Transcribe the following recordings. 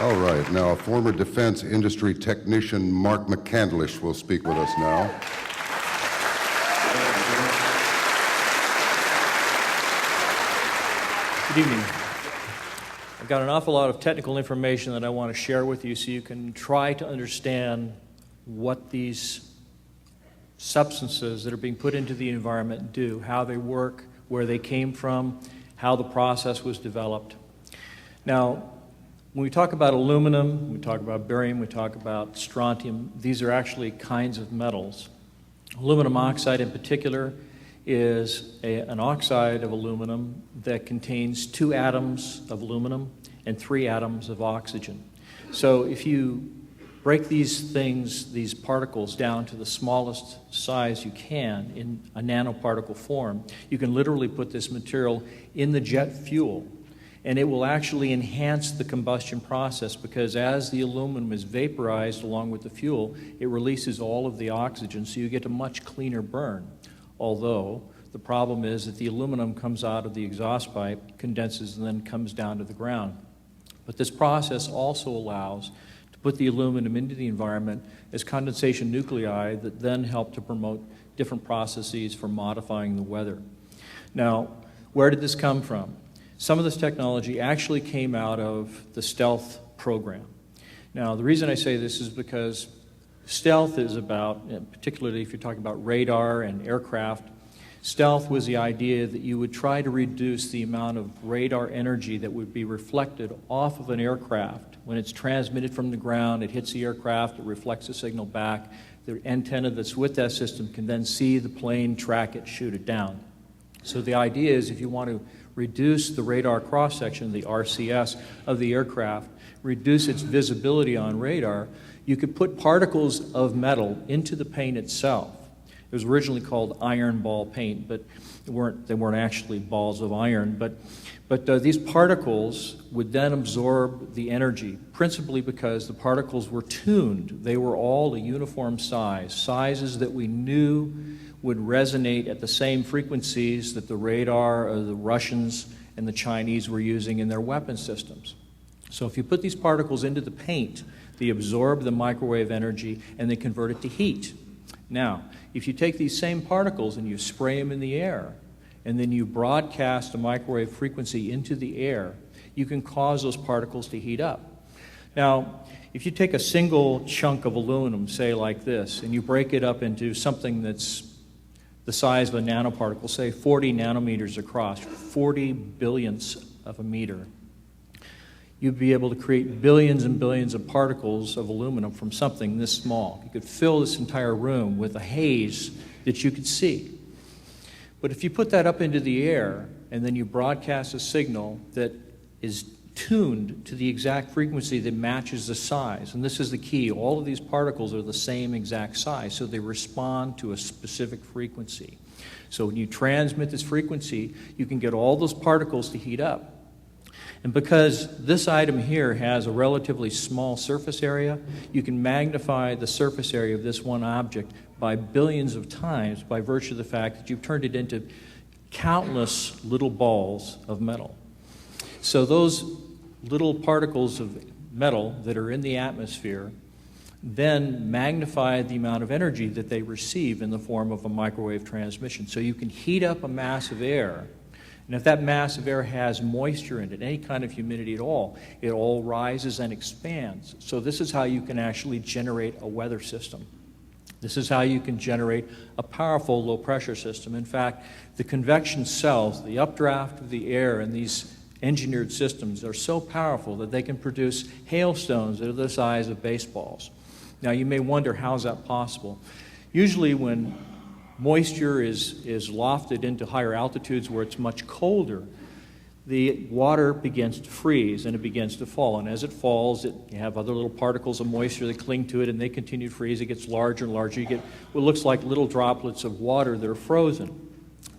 All right, now former defense industry technician Mark McCandlish will speak with us now. Good evening. I've got an awful lot of technical information that I want to share with you so you can try to understand what these substances that are being put into the environment do, how they work, where they came from, how the process was developed. Now, when we talk about aluminum, we talk about barium, we talk about strontium, these are actually kinds of metals. Aluminum oxide in particular is an oxide of aluminum that contains 2 atoms of aluminum and 3 atoms of oxygen. So if you break these particles down to the smallest size you can in a nanoparticle form, you can literally put this material in the jet fuel, and it will actually enhance the combustion process because as the aluminum is vaporized along with the fuel, it releases all of the oxygen, so you get a much cleaner burn. Although the problem is that the aluminum comes out of the exhaust pipe, condenses, and then comes down to the ground. But this process also allows to put the aluminum into the environment as condensation nuclei that then help to promote different processes for modifying the weather. Now, where did this come from? Some of this technology actually came out of the stealth program. Now, the reason I say this is because stealth is about, particularly if you're talking about radar and aircraft, stealth was the idea that you would try to reduce the amount of radar energy that would be reflected off of an aircraft. When it's transmitted from the ground, it hits the aircraft, it reflects the signal back. The antenna that's with that system can then see the plane, track it, shoot it down. So the idea is if you want to reduce the radar cross-section, the RCS, of the aircraft, reduce its visibility on radar, you could put particles of metal into the paint itself. It was originally called iron ball paint, but they weren't actually balls of iron. But these particles would then absorb the energy, principally because the particles were tuned. They were all a uniform size, sizes that we knew would resonate at the same frequencies that the radar of the Russians and the Chinese were using in their weapon systems. So if you put these particles into the paint, they absorb the microwave energy and they convert it to heat. Now, if you take these same particles and you spray them in the air, and then you broadcast a microwave frequency into the air, you can cause those particles to heat up. Now, if you take a single chunk of aluminum, say like this, and you break it up into something that's the size of a nanoparticle, say 40 nanometers across, 40 billionths of a meter, you'd be able to create billions and billions of particles of aluminum from something this small. You could fill this entire room with a haze that you could see. But if you put that up into the air and then you broadcast a signal that is tuned to the exact frequency that matches the size, and this is the key, all of these particles are the same exact size, so they respond to a specific frequency. So when you transmit this frequency, you can get all those particles to heat up. And because this item here has a relatively small surface area, you can magnify the surface area of this one object by billions of times by virtue of the fact that you've turned it into countless little balls of metal. So those little particles of metal that are in the atmosphere then magnify the amount of energy that they receive in the form of a microwave transmission. So you can heat up a mass of air, and if that mass of air has moisture in it, any kind of humidity at all, it all rises and expands. So this is how you can actually generate a weather system. This is how you can generate a powerful low-pressure system. In fact, the convection cells, the updraft of the air in these engineered systems are so powerful that they can produce hailstones that are the size of baseballs. Now, you may wonder, how is that possible? Usually when moisture is lofted into higher altitudes where it's much colder, the water begins to freeze and it begins to fall. And as it falls, you have other little particles of moisture that cling to it and they continue to freeze. It gets larger and larger. You get what looks like little droplets of water that are frozen.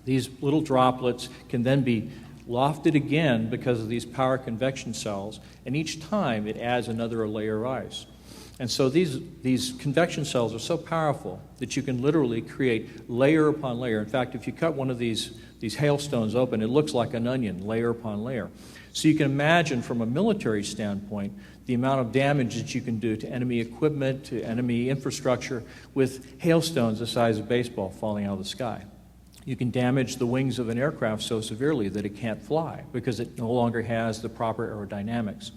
These little droplets can then be lofted again because of these power convection cells, and each time it adds another layer of ice. And so these convection cells are so powerful that you can literally create layer upon layer. In fact, if you cut one of these hailstones open, it looks like an onion, layer upon layer. So you can imagine from a military standpoint the amount of damage that you can do to enemy equipment, to enemy infrastructure with hailstones the size of a baseball falling out of the sky. You can damage the wings of an aircraft so severely that it can't fly because it no longer has the proper aerodynamics.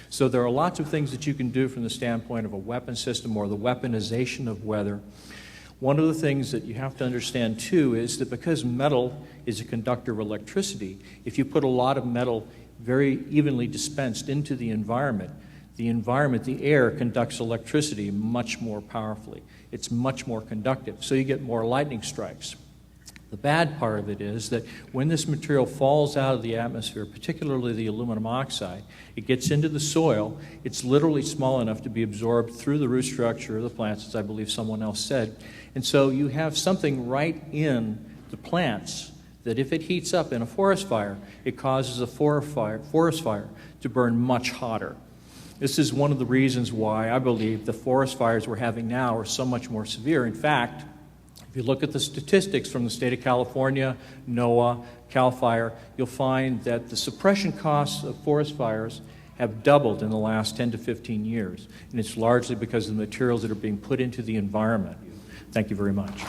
So there are lots of things that you can do from the standpoint of a weapon system or the weaponization of weather. One of the things that you have to understand too is that because metal is a conductor of electricity, if you put a lot of metal very evenly dispensed into the environment, the air conducts electricity much more powerfully. It's much more conductive, so you get more lightning strikes. The bad part of it is that when this material falls out of the atmosphere, particularly the aluminum oxide, it gets into the soil. It's literally small enough to be absorbed through the root structure of the plants, as I believe someone else said. And so you have something right in the plants that if it heats up in a forest fire, it causes a forest fire to burn much hotter. This is one of the reasons why I believe the forest fires we're having now are so much more severe. In fact, if you look at the statistics from the state of California, NOAA, CAL FIRE, you'll find that the suppression costs of forest fires have doubled in the last 10 to 15 years, and it's largely because of the materials that are being put into the environment. Thank you very much.